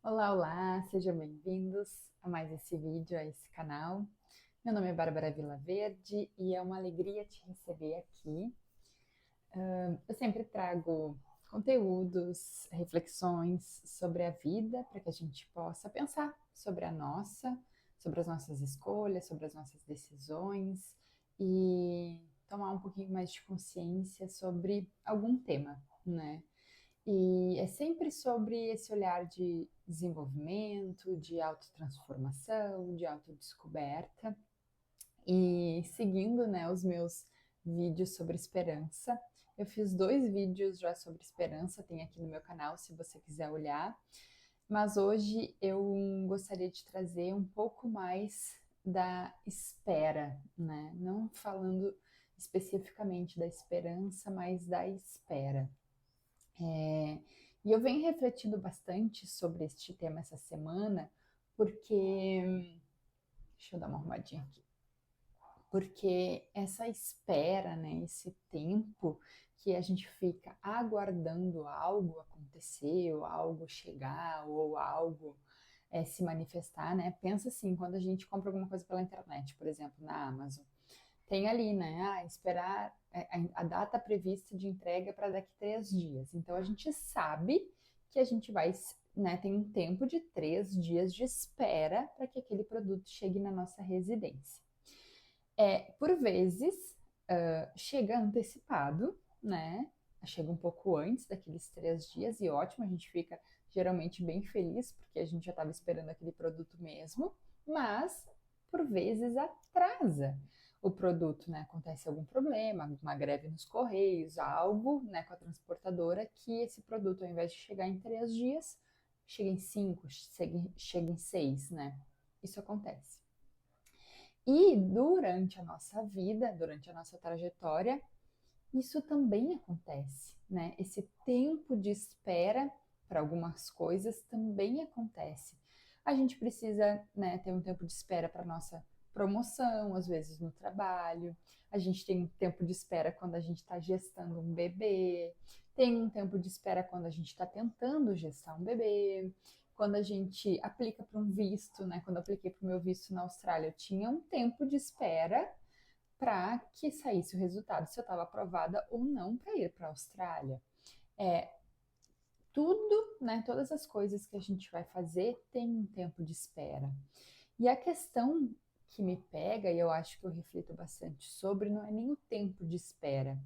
Olá, olá, sejam bem-vindos a mais esse vídeo, a esse canal. Meu nome é Bárbara Vilaverde e é uma alegria te receber aqui. Eu sempre trago conteúdos, reflexões sobre a vida para que a gente possa pensar sobre sobre as nossas escolhas, sobre as nossas decisões e tomar um pouquinho mais de consciência sobre algum tema, né? E é sempre sobre esse olhar de desenvolvimento, de autotransformação, de autodescoberta. E seguindo, né, os meus vídeos sobre esperança, eu fiz 2 vídeos já sobre esperança, tem aqui no meu canal se você quiser olhar. Mas hoje eu gostaria de trazer um pouco mais da espera, né? Não falando especificamente da esperança, mas da espera. É, e eu venho refletindo bastante sobre este tema essa semana, porque. Deixa eu dar uma arrumadinha aqui. Porque essa espera, né, esse tempo que a gente fica aguardando algo acontecer, ou algo chegar, ou algo se manifestar, né? Pensa assim, quando a gente compra alguma coisa pela internet, por exemplo, na Amazon. Tem ali, né? Esperar a data prevista de entrega para daqui 3 dias. Então a gente sabe que a gente vai, né? Tem um tempo de 3 dias de espera para que aquele produto chegue na nossa residência. Por vezes, chega antecipado, né? Chega um pouco antes daqueles 3 dias e ótimo, a gente fica geralmente bem feliz porque a gente já estava esperando aquele produto mesmo, mas por vezes atrasa o produto, né? Acontece algum problema, uma greve nos correios, algo, né, com a transportadora que esse produto, ao invés de chegar em 3 dias, chega em 5, chega em 6, né? Isso acontece. E durante a nossa vida, durante a nossa trajetória, isso também acontece, né? Esse tempo de espera para algumas coisas também acontece. A gente precisa, né, ter um tempo de espera para nossa promoção, às vezes no trabalho. A gente tem um tempo de espera quando a gente está gestando um bebê. Tem um tempo de espera quando a gente está tentando gestar um bebê. Quando a gente aplica para um visto, né? Quando eu apliquei para o meu visto na Austrália, eu tinha um tempo de espera para que saísse o resultado se eu estava aprovada ou não para ir para a Austrália. É, tudo, né, todas as coisas que a gente vai fazer tem um tempo de espera. E a questão que me pega, e eu acho que eu reflito bastante sobre, não é nem o tempo de espera,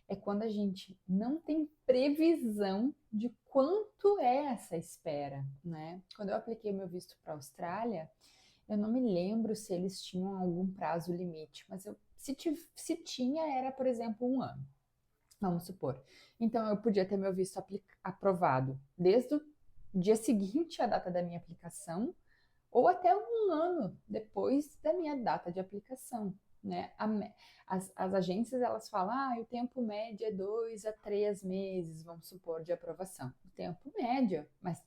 é quando a gente não tem previsão de quanto é essa espera, né? Quando eu apliquei meu visto para a Austrália, eu não me lembro se eles tinham algum prazo limite, mas se tinha, era, por exemplo, um ano, vamos supor. Então, eu podia ter meu visto aprovado desde o dia seguinte à data da minha aplicação, ou até um ano depois da minha data de aplicação. Né? As agências elas falam, o tempo médio é 2 a 3 meses, vamos supor, de aprovação. O tempo médio, mas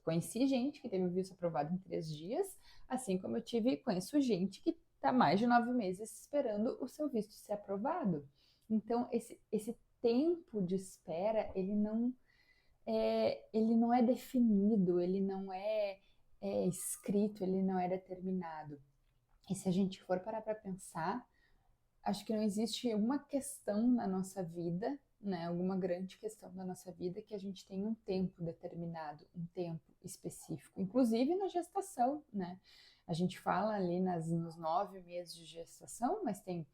conheci gente que teve o visto aprovado em 3 dias, assim como conheço gente que está mais de 9 meses esperando o seu visto ser aprovado. Então, esse tempo de espera, ele não é definido, ele não é escrito, ele não é determinado. E se a gente for parar para pensar, acho que não existe uma questão na nossa vida, né, alguma grande questão da nossa vida que a gente tem um tempo determinado, um tempo específico, inclusive na gestação, né? A gente fala ali nos 9 meses de gestação, mas tem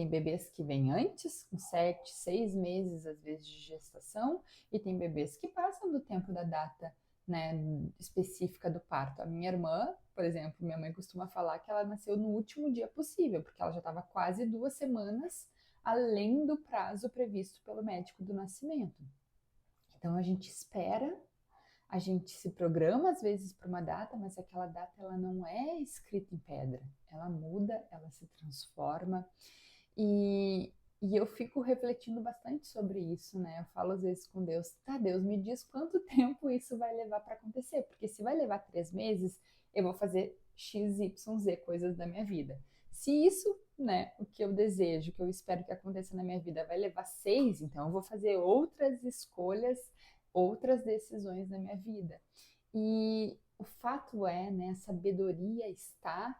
bebês que vêm antes, com 7, 6 meses, às vezes, de gestação, e tem bebês que passam do tempo da data, né, específica do parto. A minha irmã, por exemplo, minha mãe costuma falar que ela nasceu no último dia possível, porque ela já estava quase 2 semanas além do prazo previsto pelo médico do nascimento. Então a gente espera, a gente se programa às vezes para uma data, mas aquela data ela não é escrita em pedra. Ela muda, ela se transforma. E, e eu fico refletindo bastante sobre isso, né? Eu falo às vezes com Deus, tá, Deus, me diz quanto tempo isso vai levar para acontecer, porque se vai levar 3 meses, eu vou fazer X, Y, Z coisas da minha vida. Se isso, né, o que eu desejo, o que eu espero que aconteça na minha vida vai levar 6, então eu vou fazer outras escolhas, outras decisões na minha vida. E o fato é, né, a sabedoria está,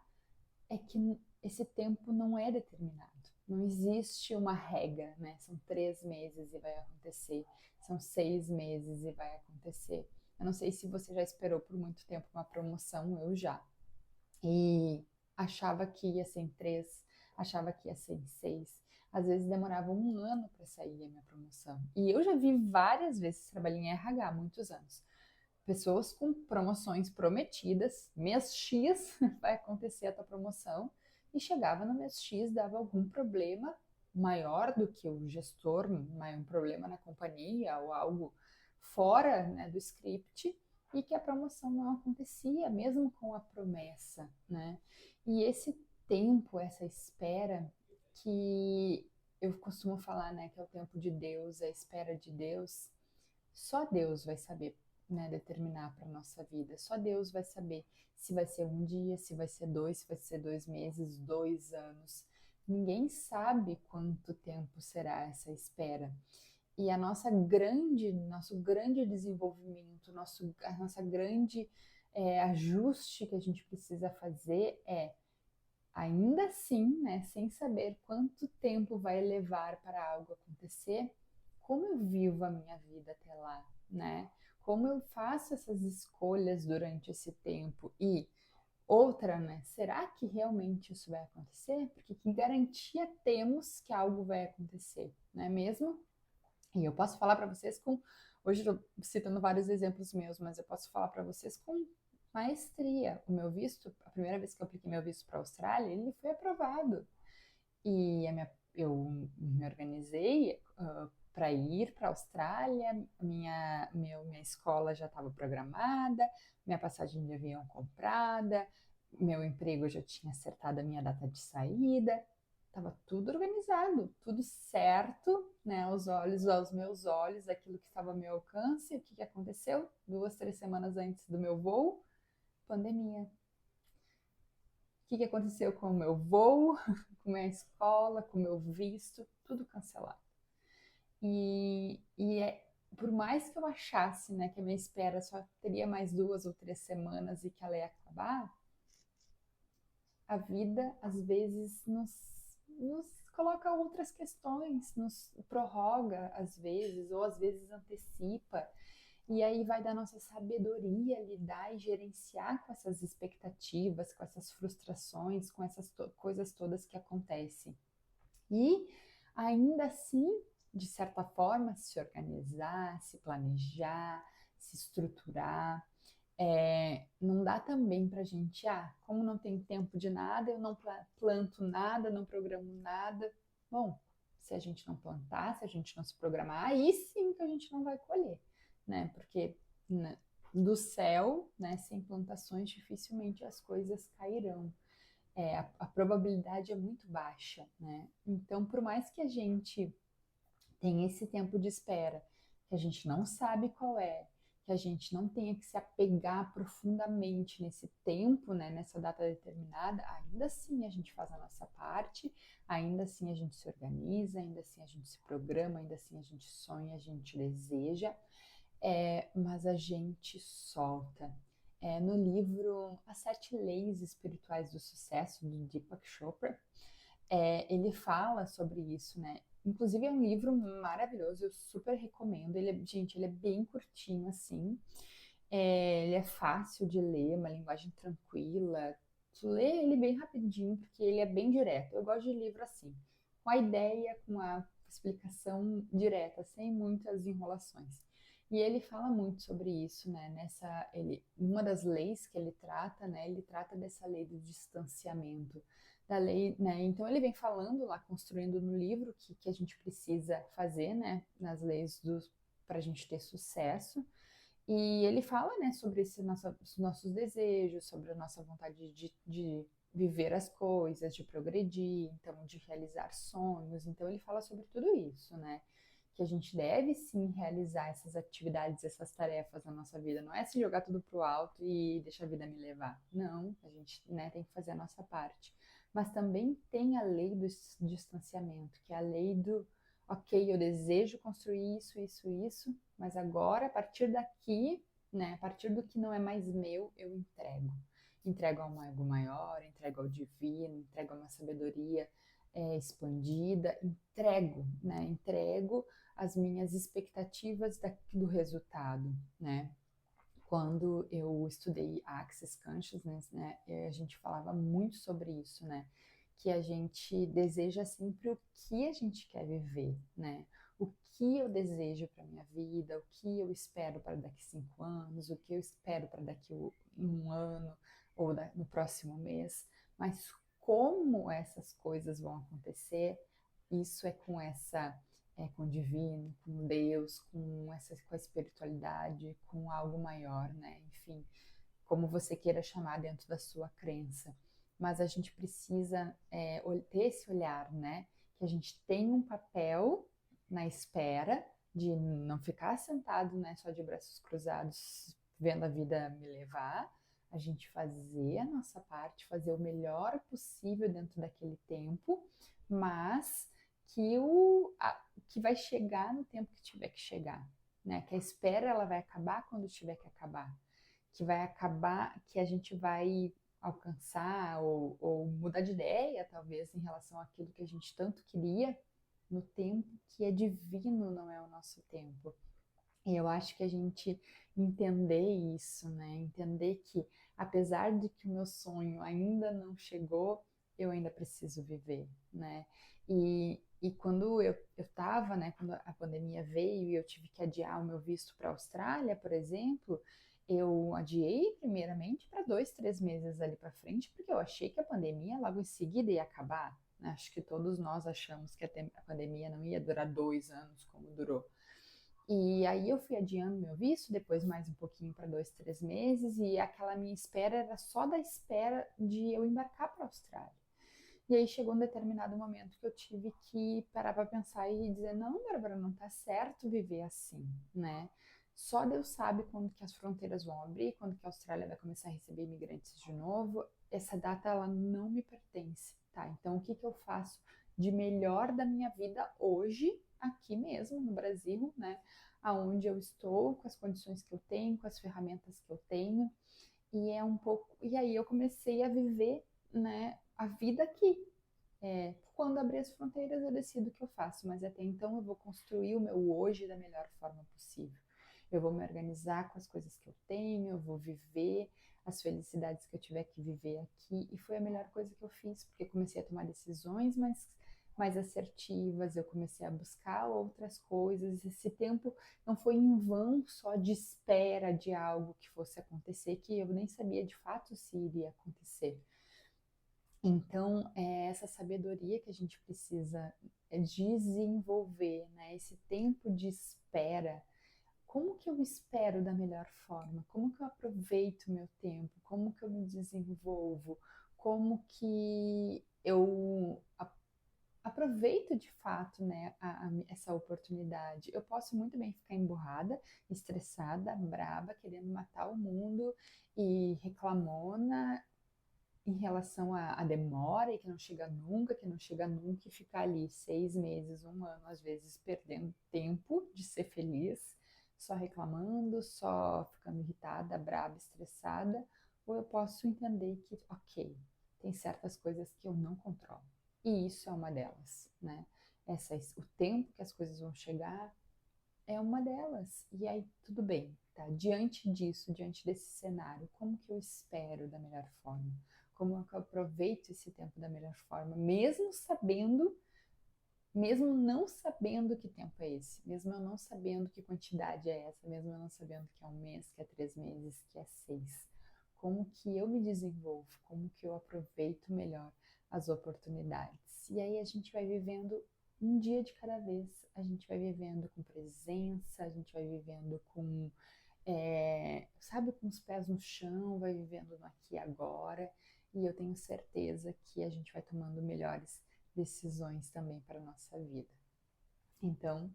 é que esse tempo não é determinado. Não existe uma regra, né? São 3 meses e vai acontecer. São 6 meses e vai acontecer. Eu não sei se você já esperou por muito tempo uma promoção, eu já. E achava que ia ser em 3, achava que ia ser em 6. Às vezes demorava um ano para sair a minha promoção. E eu já vi várias vezes, trabalhei em RH há muitos anos, pessoas com promoções prometidas, mês X vai acontecer a tua promoção, e chegava no mês X, dava algum problema maior do que o gestor, um problema na companhia ou algo fora, né, do script, e que a promoção não acontecia, mesmo com a promessa, né? E esse tempo, essa espera, que eu costumo falar, né, que é o tempo de Deus, a espera de Deus, só Deus vai saber, né, determinar para nossa vida. Só Deus vai saber se vai ser um dia, se vai ser dois, se vai ser 2 meses, 2 anos. Ninguém sabe quanto tempo será essa espera. E nosso grande desenvolvimento, a nossa grande ajuste que a gente precisa fazer é, ainda assim, né, sem saber quanto tempo vai levar para algo acontecer, como eu vivo a minha vida até lá, né? Como eu faço essas escolhas durante esse tempo e outra, né? Será que realmente isso vai acontecer? Porque que garantia temos que algo vai acontecer, não é mesmo? E eu posso falar para vocês com. Hoje eu estou citando vários exemplos meus, mas eu posso falar para vocês com maestria. O meu visto, a primeira vez que eu apliquei meu visto para a Austrália, ele foi aprovado. E eu me organizei para ir para a Austrália, minha escola já estava programada, minha passagem de avião comprada, meu emprego eu já tinha acertado a minha data de saída, estava tudo organizado, tudo certo, né, aos meus olhos, aquilo que estava ao meu alcance. O que, que aconteceu? 2, 3 semanas antes do meu voo, pandemia. O que, que aconteceu com o meu voo, com a minha escola, com o meu visto? Tudo cancelado. Por mais que eu achasse, né, que a minha espera só teria mais 2 ou 3 semanas e que ela ia acabar, a vida às vezes nos coloca outras questões, nos prorroga às vezes, ou às vezes antecipa. E aí vai da nossa sabedoria lidar e gerenciar com essas expectativas, com essas frustrações, com essas coisas todas que acontecem. E ainda assim, de certa forma, se organizar, se planejar, se estruturar. Não dá também para a gente, como não tem tempo de nada, eu não planto nada, não programo nada. Bom, se a gente não plantar, se a gente não se programar, aí sim que a gente não vai colher, né? Porque né, do céu, né, sem plantações, dificilmente as coisas cairão. A probabilidade é muito baixa, né? Então, por mais que a gente tenha esse tempo de espera, que a gente não sabe qual é, que a gente não tenha que se apegar profundamente nesse tempo, né, nessa data determinada, ainda assim a gente faz a nossa parte, ainda assim a gente se organiza, ainda assim a gente se programa, ainda assim a gente sonha, a gente deseja, mas a gente solta. No livro As 7 Leis Espirituais do Sucesso, do Deepak Chopra, ele fala sobre isso, né? Inclusive é um livro maravilhoso, eu super recomendo. Gente, ele é bem curtinho assim. Ele é fácil de ler, uma linguagem tranquila. Tu lê ele bem rapidinho, porque ele é bem direto. Eu gosto de livro assim, com a ideia, com a explicação direta, sem muitas enrolações. E ele fala muito sobre isso, né? Uma das leis que ele trata, né? Ele trata dessa lei do distanciamento, da lei, né? Então ele vem falando lá, construindo no livro que a gente precisa fazer, né? Nas leis para a gente ter sucesso. E ele fala, né, sobre os nossos desejos, sobre a nossa vontade de viver as coisas, de progredir, então de realizar sonhos. Então ele fala sobre tudo isso, né? Que a gente deve sim realizar essas atividades, essas tarefas na nossa vida. Não é se jogar tudo pro alto e deixar a vida me levar. Não, a gente, né, tem que fazer a nossa parte. Mas também tem a lei do distanciamento, que é a lei do, ok, eu desejo construir isso, isso, isso, mas agora, a partir daqui, né? A partir do que não é mais meu, eu entrego. Entrego a algo maior, entrego ao divino, entrego a uma sabedoria expandida, entrego, né? Entrego as minhas expectativas do resultado, né? Quando eu estudei Access Consciousness, né, a gente falava muito sobre isso, né? Que a gente deseja sempre o que a gente quer viver, né? O que eu desejo para minha vida, o que eu espero para daqui 5 anos, o que eu espero para daqui um ano ou no próximo mês, mas como essas coisas vão acontecer, isso é com o divino, com Deus, com a espiritualidade, com algo maior, né? Enfim, como você queira chamar dentro da sua crença. Mas a gente precisa ter esse olhar, né? Que a gente tem um papel na espera de não ficar sentado, né, só de braços cruzados, vendo a vida me levar, a gente fazer a nossa parte, fazer o melhor possível dentro daquele tempo, mas que vai chegar no tempo que tiver que chegar, né? Que a espera ela vai acabar quando tiver que acabar, que vai acabar, que a gente vai alcançar ou mudar de ideia, talvez, em relação àquilo que a gente tanto queria no tempo que é divino, não é o nosso tempo. E eu acho que a gente entender isso, né? Entender que apesar de que o meu sonho ainda não chegou, eu ainda preciso viver, né? E quando eu estava, né? Quando a pandemia veio e eu tive que adiar o meu visto para a Austrália, por exemplo, eu adiei primeiramente para 2, 3 meses ali para frente, porque eu achei que a pandemia logo em seguida ia acabar, né? Acho que todos nós achamos que a pandemia não ia durar 2 anos como durou. E aí eu fui adiando meu visto, depois mais um pouquinho para 2, 3 meses, e aquela minha espera era só da espera de eu embarcar para a Austrália. E aí chegou um determinado momento que eu tive que parar para pensar e dizer, não, Bárbara, não tá certo viver assim, né? Só Deus sabe quando que as fronteiras vão abrir, quando que a Austrália vai começar a receber imigrantes de novo. Essa data, ela não me pertence, tá? Então, o que que eu faço de melhor da minha vida hoje, aqui mesmo, no Brasil, né? Aonde eu estou, com as condições que eu tenho, com as ferramentas que eu tenho. E é um pouco... E aí eu comecei a viver, né, a vida aqui. Quando abrir as fronteiras, eu decido o que eu faço, mas até então eu vou construir o meu hoje da melhor forma possível. Eu vou me organizar com as coisas que eu tenho, eu vou viver as felicidades que eu tiver que viver aqui. E foi a melhor coisa que eu fiz, porque comecei a tomar decisões mais assertivas, eu comecei a buscar outras coisas. Esse tempo não foi em vão só de espera de algo que fosse acontecer, que eu nem sabia de fato se iria acontecer. Então, é essa sabedoria que a gente precisa desenvolver, né? Esse tempo de espera. Como que eu espero da melhor forma? Como que eu aproveito o meu tempo? Como que eu me desenvolvo? Como que eu aproveito de fato, né, essa oportunidade? Eu posso muito bem ficar emburrada, estressada, braba, querendo matar o mundo e reclamona em relação à demora e que não chega nunca, e ficar ali 6 meses, um ano, às vezes perdendo tempo de ser feliz, só reclamando, só ficando irritada, brava, estressada, ou eu posso entender que, ok, tem certas coisas que eu não controlo. E isso é uma delas, né? O tempo que as coisas vão chegar é uma delas. E aí, tudo bem, tá? Diante disso, diante desse cenário, como que eu espero da melhor forma? Como que eu aproveito esse tempo da melhor forma, mesmo não sabendo que tempo é esse, mesmo eu não sabendo que quantidade é essa, mesmo eu não sabendo que é um mês, que é 3 meses, que é 6. Como que eu me desenvolvo? Como que eu aproveito melhor as oportunidades? E aí a gente vai vivendo um dia de cada vez, a gente vai vivendo com presença, a gente vai vivendo sabe, com os pés no chão, vai vivendo no aqui e agora, e eu tenho certeza que a gente vai tomando melhores decisões também para a nossa vida. Então,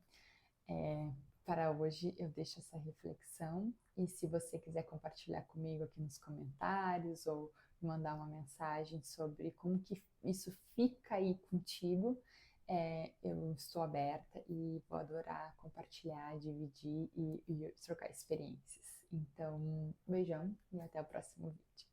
para hoje eu deixo essa reflexão, e se você quiser compartilhar comigo aqui nos comentários ou mandar uma mensagem sobre como que isso fica aí contigo, eu estou aberta e vou adorar compartilhar, dividir e trocar experiências. Então, beijão e até o próximo vídeo.